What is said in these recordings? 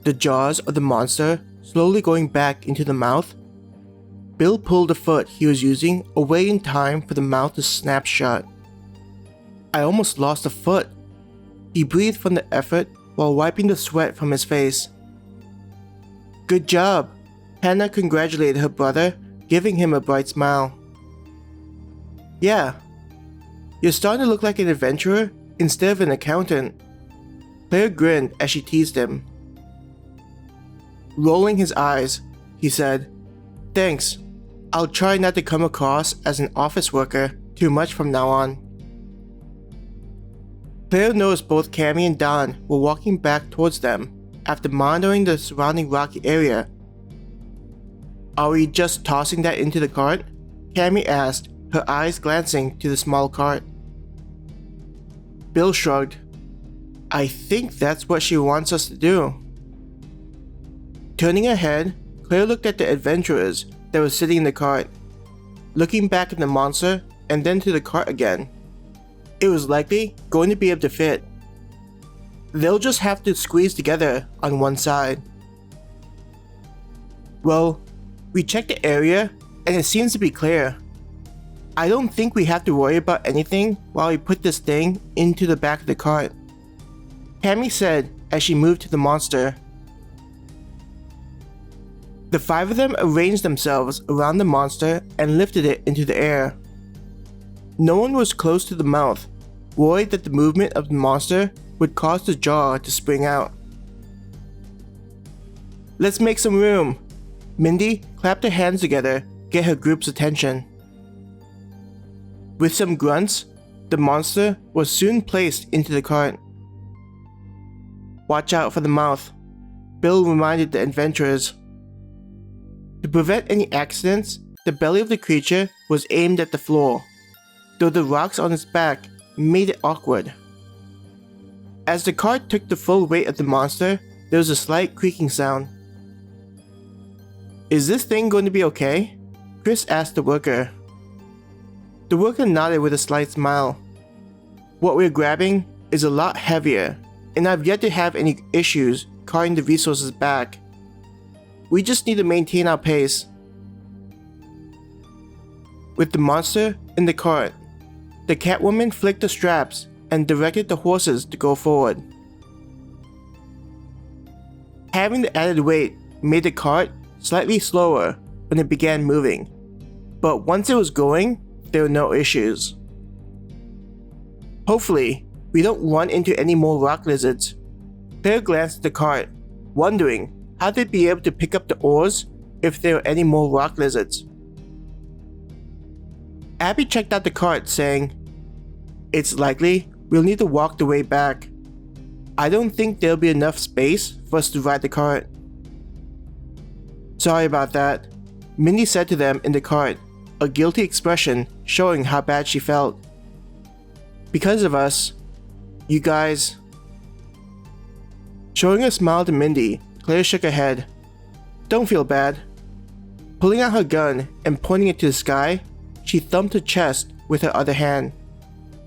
the jaws of the monster slowly going back into the mouth. Bill pulled the foot he was using away in time for the mouth to snap shut. I almost lost a foot. He breathed from the effort while wiping the sweat from his face. Good job. Hannah congratulated her brother, giving him a bright smile. Yeah. You're starting to look like an adventurer instead of an accountant. Claire grinned as she teased him. Rolling his eyes, he said, Thanks. I'll try not to come across as an office worker too much from now on. Claire noticed both Cammy and Don were walking back towards them after monitoring the surrounding rocky area. Are we just tossing that into the cart? Cammy asked, her eyes glancing to the small cart. Bill shrugged. I think that's what she wants us to do. Turning her head, Claire looked at the adventurers that were sitting in the cart, looking back at the monster and then to the cart again. It was likely going to be able to fit. They'll just have to squeeze together on one side. Well, we checked the area and it seems to be clear. I don't think we have to worry about anything while we put this thing into the back of the cart, Cammy said as she moved to the monster. The five of them arranged themselves around the monster and lifted it into the air. No one was close to the mouth, worried that the movement of the monster would cause the jaw to spring out. Let's make some room. Mindy clapped her hands together to get her group's attention. With some grunts, the monster was soon placed into the cart. Watch out for the mouth, Bill reminded the adventurers. To prevent any accidents, the belly of the creature was aimed at the floor, though the rocks on its back made it awkward. As the cart took the full weight of the monster, there was a slight creaking sound. Is this thing going to be okay? Chris asked the worker. The worker nodded with a slight smile. What we're grabbing is a lot heavier, and I've yet to have any issues carting the resources back. We just need to maintain our pace. With the monster in the cart, the Catwoman flicked the straps and directed the horses to go forward. Having the added weight made the cart slightly slower when it began moving, but once it was going, there were no issues. Hopefully, we don't run into any more rock lizards. Claire glanced at the cart, wondering how they'd be able to pick up the oars if there were any more rock lizards. Abby checked out the cart, saying, It's likely we'll need to walk the way back. I don't think there'll be enough space for us to ride the cart. Sorry about that, Mindy said to them in the cart, a guilty expression showing how bad she felt. Because of us, you guys... Showing a smile to Mindy, Claire shook her head. Don't feel bad. Pulling out her gun and pointing it to the sky, she thumped her chest with her other hand.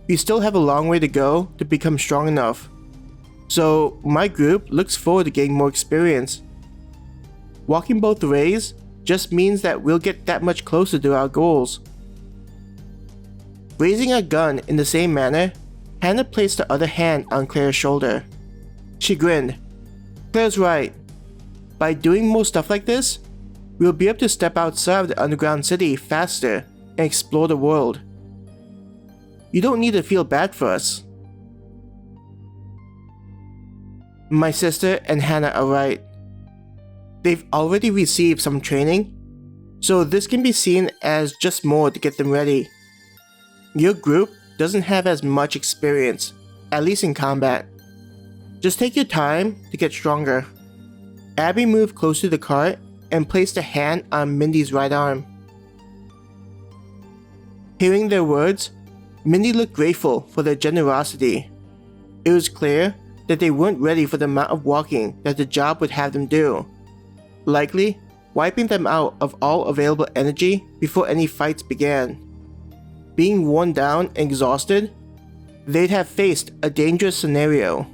We still have a long way to go to become strong enough. So my group looks forward to getting more experience. Walking both ways just means that we'll get that much closer to our goals. Raising her gun in the same manner, Hannah placed her other hand on Claire's shoulder. She grinned. Claire's right. By doing more stuff like this, we'll be able to step outside of the underground city faster and explore the world. You don't need to feel bad for us. My sister and Hannah are right. They've already received some training, so this can be seen as just more to get them ready. Your group doesn't have as much experience, at least in combat. Just take your time to get stronger. Abby moved close to the cart and placed a hand on Mindy's right arm. Hearing their words, Mindy looked grateful for their generosity. It was clear that they weren't ready for the amount of walking that the job would have them do, likely wiping them out of all available energy before any fights began. Being worn down and exhausted, they'd have faced a dangerous scenario.